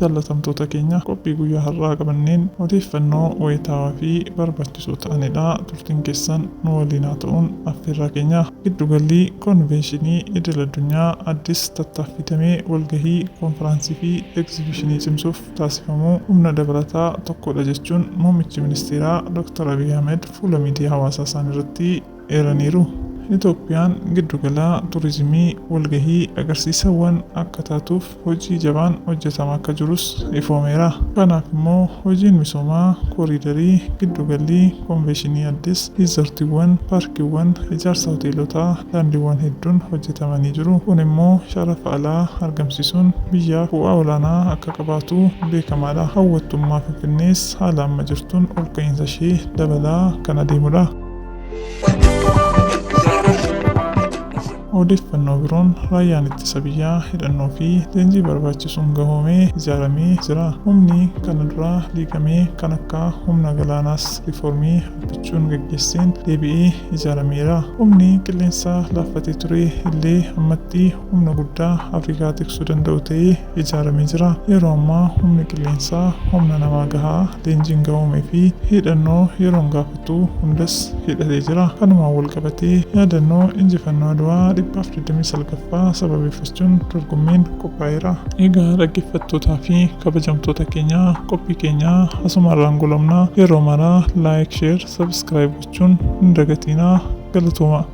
Jaallatamtoota keenya qophii guyyaa har'aa qabanneen odeeffannoo wayitaawaa fi barbaachisoo ta'anidha. Turtiin keessan nu waliin haa ta'uun affeerraa keenya. Giddugalli konvenshinii idil addunyaa addis tattaaffitamee walgahii konfiraansii fi egzibishinii cimsuuf taasifamu humna dabalataa tokkodha jechuun muummichi ministeeraa Dr. Abiy Ahmed fuula miidiyaa hawaasaa isaanii irratti eeraniiru. Itoophiyaan giddugala turizimii walgahii agarsiisawwan akka taatuuf hojii jabaan hojjetamaa akka jirus ifoomeera. Kanaaf immoo hojiin misoomaa kooriidarii giddugalli konvenshinii addis riizortiiwwan, paarkiiwwan, ijaarsa hoteelotaa, daandiiwwan hedduun hojjetamanii jiru. Kun immoo sharafa alaa argamsiisuun biyyaaf bu'aa olaanaa akka qabaatu beekamaadha. Hawwattummaa Finfinnees haala amma jirtuun ol ka'iinsa ishee dabalaa kan adeemudha. Odeeffannoo biroon raayyaan ittisa biyyaa hidhannoo fi leenjii barbaachisuun gahoomee ijaaramee jira. Humni kana dura diigamee kan akka humna galaanaas riiformii abbichuun gaggeesseen deebi'ee ijaarameera. Humni qilleensaa laaffatee ture illee ammatti humna guddaa Afrikaa tiksuu danda'u ta'ee ijaaramee jira. Yeroo ammaa humni qilleensaa humna namaa gahaa leenjiin gahoomee fi hidhannoo yeroon gaafatu hundas hidhatee jira. Kanumaan wal qabatee yaadannoo injifannoo Adwaa 1929ffaa sababeeffachuun dorgommiin qophaa'eera. Egaa dhaggeeffattootaa fi kabajamtoota keenyaa qophii keenyaa asumarraan goolabna. Yeroo maraa laayik, sheer, sabskiraayib gochuun hin dagatinaa. Galatooma.